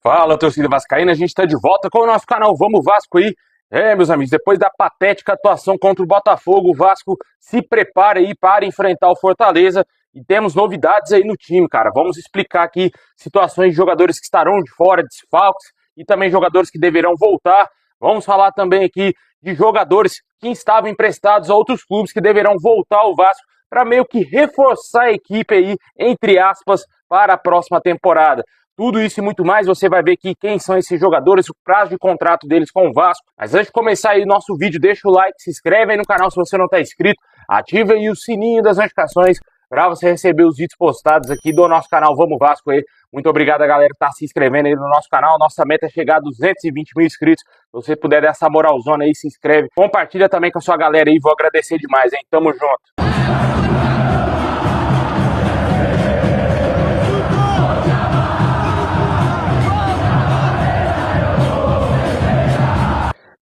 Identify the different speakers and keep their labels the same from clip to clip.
Speaker 1: Fala, torcida vascaína, a gente está de volta com o nosso canal Vamos Vasco aí. Meus amigos, depois da patética atuação contra o Botafogo, o Vasco se prepara aí para enfrentar o Fortaleza e temos novidades aí no time, cara. Vamos explicar aqui situações de jogadores que estarão de fora, desfalques, e também jogadores que deverão voltar. Vamos falar também aqui de jogadores que estavam emprestados a outros clubes que deverão voltar ao Vasco para meio que reforçar a equipe aí, entre aspas, para a próxima temporada. Tudo isso e muito mais, você vai ver aqui quem são esses jogadores, o prazo de contrato deles com o Vasco. Mas antes de começar aí o nosso vídeo, deixa o like, se inscreve aí no canal se você não está inscrito, ativa aí o sininho das notificações para você receber os vídeos postados aqui do nosso canal Vamos Vasco aí. Muito obrigado a galera que está se inscrevendo aí no nosso canal. Nossa meta é chegar a 220 mil inscritos. Se você puder dar essa moralzona aí, se inscreve. Compartilha também com a sua galera aí, vou agradecer demais, hein? Tamo junto.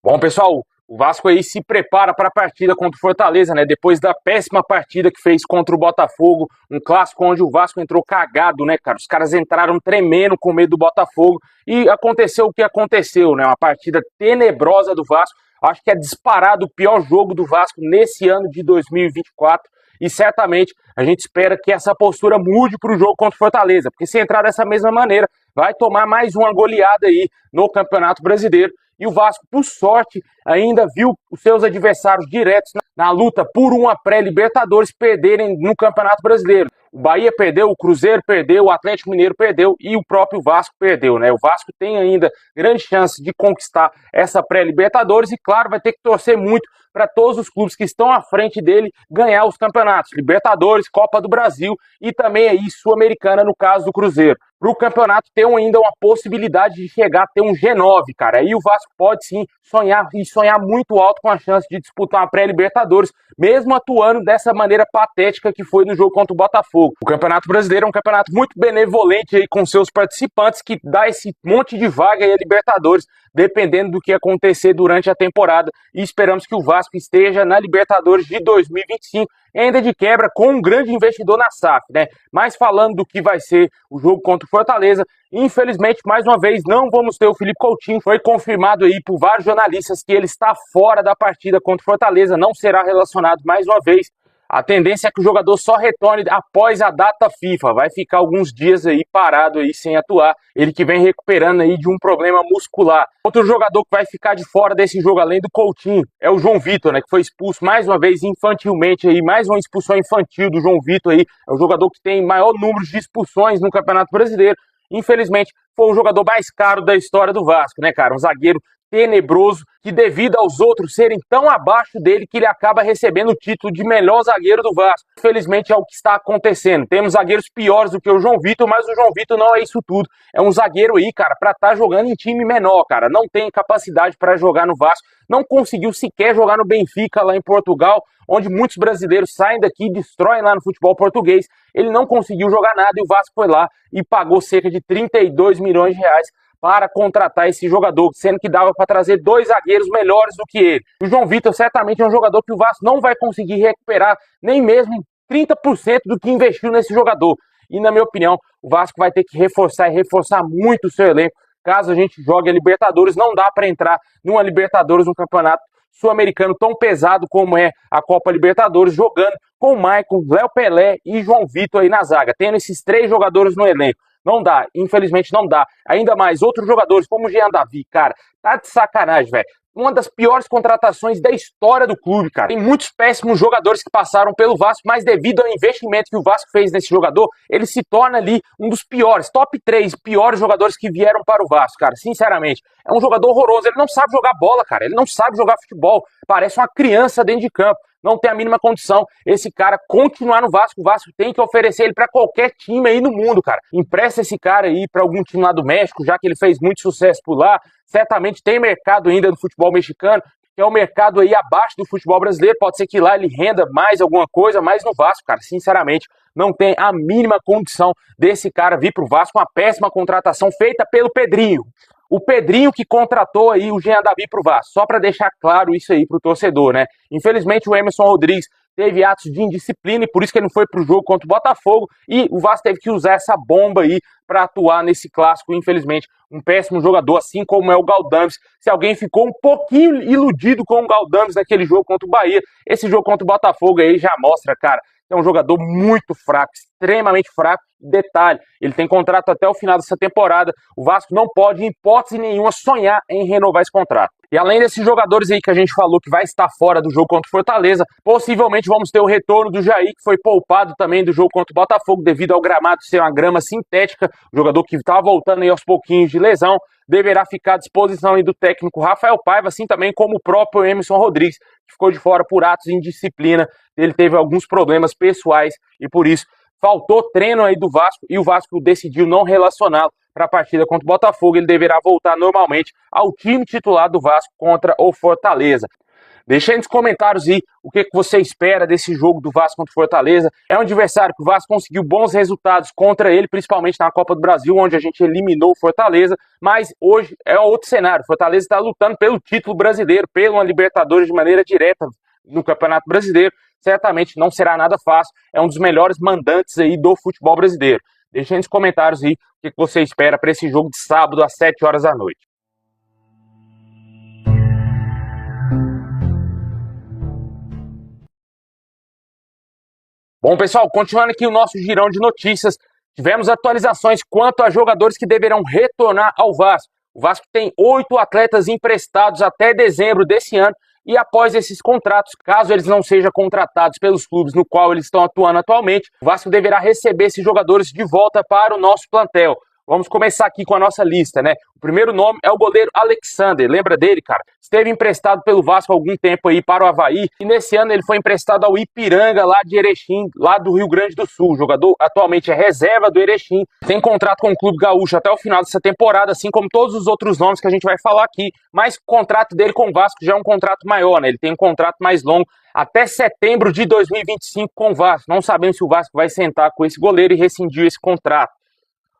Speaker 1: Bom, pessoal, o Vasco aí se prepara para a partida contra o Fortaleza, né? Depois da péssima partida que fez contra o Botafogo, um clássico onde o Vasco entrou cagado, né, cara? Os caras entraram tremendo com medo do Botafogo e aconteceu o que aconteceu, né? Uma partida tenebrosa do Vasco. Acho que é disparado o pior jogo do Vasco nesse ano de 2024 e certamente a gente espera que essa postura mude para o jogo contra o Fortaleza, porque se entrar dessa mesma maneira, vai tomar mais uma goleada aí no Campeonato Brasileiro. E o Vasco, por sorte, ainda viu os seus adversários diretos na luta por uma pré-Libertadores perderem no Campeonato Brasileiro. O Bahia perdeu, o Cruzeiro perdeu, o Atlético Mineiro perdeu e o próprio Vasco perdeu, né? O Vasco tem ainda grande chance de conquistar essa pré-Libertadores e, claro, vai ter que torcer muito para todos os clubes que estão à frente dele ganhar os campeonatos, Libertadores, Copa do Brasil e também aí Sul-Americana no caso do Cruzeiro. Para o campeonato ter ainda uma possibilidade de chegar a ter um G9, cara. Aí o Vasco pode sim sonhar e sonhar muito alto com a chance de disputar uma pré-Libertadores, mesmo atuando dessa maneira patética que foi no jogo contra o Botafogo. O Campeonato Brasileiro é um campeonato muito benevolente aí com seus participantes, que dá esse monte de vaga aí a Libertadores, dependendo do que acontecer durante a temporada. E esperamos que o Vasco esteja na Libertadores de 2025, ainda de quebra com um grande investidor na SAF, né? Mas falando do que vai ser o jogo contra o Fortaleza, infelizmente, mais uma vez, não vamos ter o Felipe Coutinho. Foi confirmado aí por vários jornalistas que ele está fora da partida contra o Fortaleza, não será relacionado mais uma vez. A tendência é que o jogador só retorne após a data FIFA, vai ficar alguns dias aí parado aí sem atuar, ele que vem recuperando aí de um problema muscular. Outro jogador que vai ficar de fora desse jogo, além do Coutinho, é o João Vitor, né, que foi expulso mais uma vez infantilmente aí, mais uma expulsão infantil do João Vitor aí, é o jogador que tem maior número de expulsões no Campeonato Brasileiro. Infelizmente, foi o jogador mais caro da história do Vasco, né, cara? Um zagueiro tenebroso, que devido aos outros serem tão abaixo dele, que ele acaba recebendo o título de melhor zagueiro do Vasco. Infelizmente é o que está acontecendo. Temos zagueiros piores do que o João Vitor, mas o João Vitor não é isso tudo. É um zagueiro aí, cara, para estar jogando em time menor, cara. Não tem capacidade para jogar no Vasco. Não conseguiu sequer jogar no Benfica, lá em Portugal, onde muitos brasileiros saem daqui e destroem lá no futebol português. Ele não conseguiu jogar nada e o Vasco foi lá e pagou cerca de 32 milhões de reais para contratar esse jogador, sendo que dava para trazer dois zagueiros melhores do que ele. O João Vitor certamente é um jogador que o Vasco não vai conseguir recuperar nem mesmo em 30% do que investiu nesse jogador. E na minha opinião, o Vasco vai ter que reforçar e reforçar muito o seu elenco. Caso a gente jogue a Libertadores, não dá para entrar numa Libertadores, num campeonato sul-americano tão pesado como é a Copa Libertadores, jogando com o Maicon, Léo Pelé e João Vitor aí na zaga, tendo esses três jogadores no elenco. Não dá, infelizmente não dá. Ainda mais, outros jogadores como o Jean Davi, cara, tá de sacanagem, velho. Uma das piores contratações da história do clube, cara. Tem muitos péssimos jogadores que passaram pelo Vasco, mas devido ao investimento que o Vasco fez nesse jogador, ele se torna ali um dos piores, top 3 piores jogadores que vieram para o Vasco, cara. Sinceramente, é um jogador horroroso. Ele não sabe jogar bola, cara. Ele não sabe jogar futebol. Parece uma criança dentro de campo. Não tem a mínima condição esse cara continuar no Vasco. O Vasco tem que oferecer ele para qualquer time aí no mundo, cara. Empresta esse cara aí para algum time lá do México, já que ele fez muito sucesso por lá. Certamente tem mercado ainda no futebol mexicano, que é um mercado aí abaixo do futebol brasileiro. Pode ser que lá ele renda mais alguma coisa, mas no Vasco, cara, sinceramente, não tem a mínima condição desse cara vir pro Vasco. Uma péssima contratação feita pelo Pedrinho. O Pedrinho que contratou aí o Jean Davi pro Vasco, só para deixar claro isso aí pro torcedor, né? Infelizmente o Emerson Rodrigues teve atos de indisciplina e por isso que ele não foi para o jogo contra o Botafogo, e o Vasco teve que usar essa bomba aí para atuar nesse clássico, infelizmente, um péssimo jogador, assim como é o Galdames. Se alguém ficou um pouquinho iludido com o Galdames naquele jogo contra o Bahia, esse jogo contra o Botafogo aí já mostra, cara, é um jogador muito fraco, extremamente fraco. Detalhe, ele tem contrato até o final dessa temporada. O Vasco não pode, em hipótese nenhuma, sonhar em renovar esse contrato. E além desses jogadores aí que a gente falou que vai estar fora do jogo contra o Fortaleza, possivelmente vamos ter o retorno do Jair, que foi poupado também do jogo contra o Botafogo devido ao gramado ser uma grama sintética. O jogador que está voltando aí aos pouquinhos de lesão deverá ficar à disposição aí do técnico Rafael Paiva, assim também como o próprio Emerson Rodrigues, que ficou de fora por atos de indisciplina. Ele teve alguns problemas pessoais e por isso faltou treino aí do Vasco e o Vasco decidiu não relacioná-lo para a partida contra o Botafogo. Ele deverá voltar normalmente ao time titular do Vasco contra o Fortaleza. Deixa aí nos comentários aí o que você espera desse jogo do Vasco contra o Fortaleza. É um adversário que o Vasco conseguiu bons resultados contra ele, principalmente na Copa do Brasil, onde a gente eliminou o Fortaleza, mas hoje é outro cenário. O Fortaleza está lutando pelo título brasileiro, pela Libertadores de maneira direta no Campeonato Brasileiro. Certamente não será nada fácil, é um dos melhores mandantes aí do futebol brasileiro. Deixa aí nos comentários aí o que você espera para esse jogo de sábado às 7 horas da noite. Bom, pessoal, continuando aqui o nosso girão de notícias, tivemos atualizações quanto a jogadores que deverão retornar ao Vasco. O Vasco tem 8 atletas emprestados até dezembro desse ano, e após esses contratos, caso eles não sejam contratados pelos clubes no qual eles estão atuando atualmente, o Vasco deverá receber esses jogadores de volta para o nosso plantel. Vamos começar aqui com a nossa lista, né? O primeiro nome é o goleiro Alexander. Lembra dele, cara? Esteve emprestado pelo Vasco há algum tempo aí para o Avaí. E nesse ano ele foi emprestado ao Ipiranga, lá de Erechim, lá do Rio Grande do Sul. O jogador atualmente é reserva do Erechim. Tem contrato com o Clube Gaúcho até o final dessa temporada, assim como todos os outros nomes que a gente vai falar aqui. Mas o contrato dele com o Vasco já é um contrato maior, né? Ele tem um contrato mais longo, até setembro de 2025 com o Vasco. Não sabemos se o Vasco vai sentar com esse goleiro e rescindir esse contrato.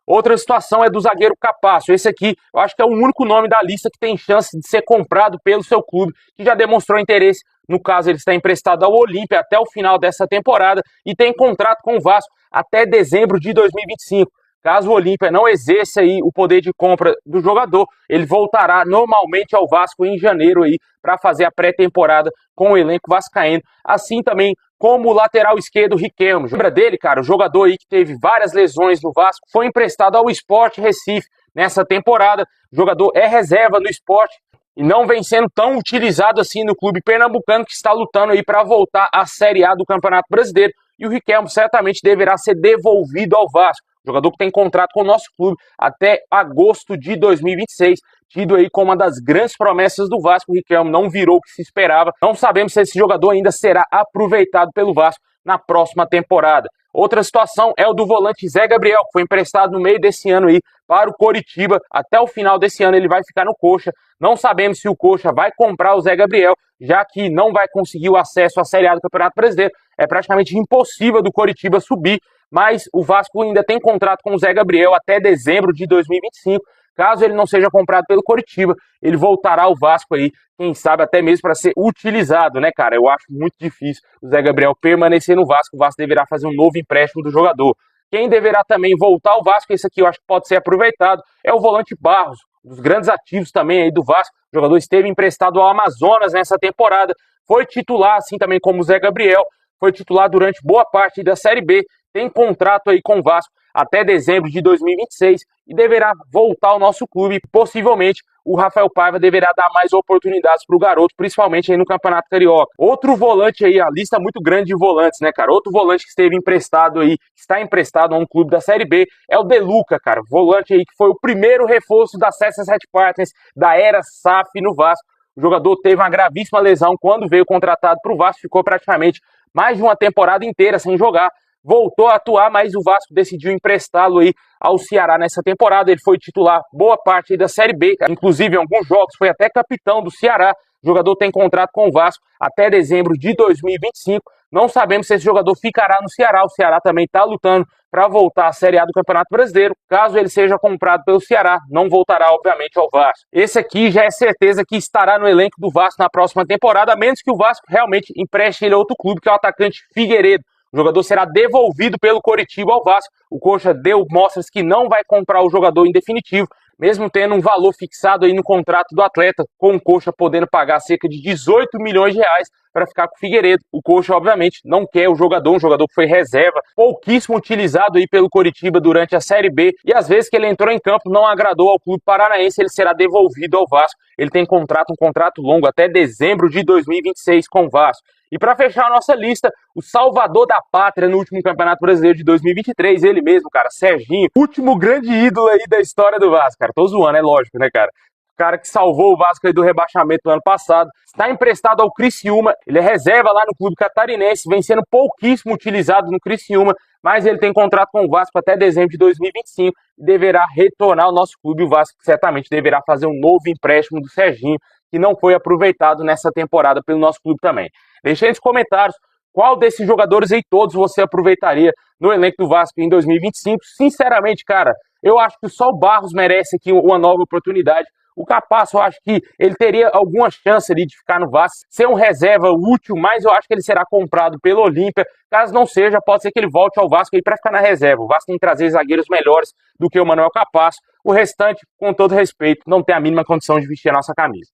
Speaker 1: Outra situação é do zagueiro Capasso. Esse aqui, eu acho que é o único nome da lista que tem chance de ser comprado pelo seu clube, que já demonstrou interesse. No caso, ele está emprestado ao Olímpia até o final dessa temporada e tem contrato com o Vasco até dezembro de 2025. Caso o Olímpia não exerça aí o poder de compra do jogador, ele voltará normalmente ao Vasco em janeiro aí para fazer a pré-temporada com o elenco vascaíno. Assim também como o lateral esquerdo Riquelme. Lembra dele, cara? O jogador aí que teve várias lesões no Vasco, foi emprestado ao Sport Recife nessa temporada. O jogador é reserva no Sport e não vem sendo tão utilizado assim no clube pernambucano, que está lutando aí para voltar à Série A do Campeonato Brasileiro. E o Riquelme certamente deverá ser devolvido ao Vasco. Jogador que tem contrato com o nosso clube até agosto de 2026. Tido aí como uma das grandes promessas do Vasco. O Riquelme não virou o que se esperava. Não sabemos se esse jogador ainda será aproveitado pelo Vasco na próxima temporada. Outra situação é o do volante Zé Gabriel, que foi emprestado no meio desse ano aí para o Coritiba. Até o final desse ano ele vai ficar no Coxa. Não sabemos se o Coxa vai comprar o Zé Gabriel, já que não vai conseguir o acesso à Série A do Campeonato Brasileiro. É praticamente impossível do Coritiba subir, mas o Vasco ainda tem contrato com o Zé Gabriel até dezembro de 2025. Caso ele não seja comprado pelo Coritiba, ele voltará ao Vasco aí, quem sabe até mesmo para ser utilizado, né, cara? Eu acho muito difícil o Zé Gabriel permanecer no Vasco. O Vasco deverá fazer um novo empréstimo do jogador. Quem deverá também voltar ao Vasco, esse aqui eu acho que pode ser aproveitado, é o volante Barros, um dos grandes ativos também aí do Vasco. O jogador esteve emprestado ao Amazonas nessa temporada, foi titular, assim também como o Zé Gabriel, foi titular durante boa parte da Série B, tem contrato aí com o Vasco até dezembro de 2026 e deverá voltar ao nosso clube. Possivelmente o Rafael Paiva deverá dar mais oportunidades para o garoto, principalmente aí no Campeonato Carioca. Outro volante aí, a lista muito grande de volantes, né, cara? Outro volante que esteve emprestado aí, está emprestado a um clube da Série B, é o De Luca, cara. Volante aí que foi o primeiro reforço da Cessas Red Partners, da era SAF no Vasco. O jogador teve uma gravíssima lesão quando veio contratado para o Vasco, ficou praticamente mais de uma temporada inteira sem jogar. Voltou a atuar, mas o Vasco decidiu emprestá-lo aí ao Ceará nessa temporada. Ele foi titular boa parte da Série B, inclusive em alguns jogos foi até capitão do Ceará. O jogador tem contrato com o Vasco até dezembro de 2025. Não sabemos se esse jogador ficará no Ceará. O Ceará também está lutando para voltar à Série A do Campeonato Brasileiro. Caso ele seja comprado pelo Ceará, não voltará, obviamente, ao Vasco. Esse aqui já é certeza que estará no elenco do Vasco na próxima temporada, a menos que o Vasco realmente empreste ele a outro clube, que é o atacante Figueiredo. O jogador será devolvido pelo Coritiba ao Vasco. O Coxa deu mostras que não vai comprar o jogador em definitivo, mesmo tendo um valor fixado aí no contrato do atleta, com o Coxa podendo pagar cerca de 18 milhões de reais para ficar com o Figueiredo. O Coxa, obviamente, não quer o jogador, um jogador que foi reserva, pouquíssimo utilizado aí pelo Coritiba durante a Série B, e às vezes que ele entrou em campo não agradou ao clube paranaense, ele será devolvido ao Vasco. Ele tem um contrato longo até dezembro de 2026 com o Vasco. E para fechar a nossa lista, o salvador da pátria no último Campeonato Brasileiro de 2023, ele mesmo, cara, Serginho, último grande ídolo aí da história do Vasco, cara. Tô zoando, é lógico, né, cara? O cara que salvou o Vasco aí do rebaixamento no ano passado, está emprestado ao Criciúma, ele é reserva lá no clube catarinense, vem sendo pouquíssimo utilizado no Criciúma, mas ele tem contrato com o Vasco até dezembro de 2025 e deverá retornar ao nosso clube. O Vasco certamente deverá fazer um novo empréstimo do Serginho, que não foi aproveitado nessa temporada pelo nosso clube também. Deixe aí nos comentários qual desses jogadores aí todos você aproveitaria no elenco do Vasco em 2025. Sinceramente, cara, eu acho que só o Barros merece aqui uma nova oportunidade. O Capasso, eu acho que ele teria alguma chance ali de ficar no Vasco, ser um reserva útil, mas eu acho que ele será comprado pelo Olímpia. Caso não seja, pode ser que ele volte ao Vasco aí para ficar na reserva. O Vasco tem que trazer zagueiros melhores do que o Manuel Capasso. O restante, com todo respeito, não tem a mínima condição de vestir a nossa camisa.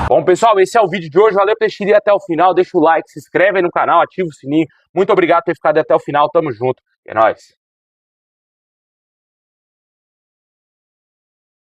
Speaker 1: Bom, pessoal, esse é o vídeo de hoje. Valeu por ter assistido até o final. Deixa o like, se inscreve aí no canal, ativa o sininho. Muito obrigado por ter ficado até o final. Tamo junto. É nóis.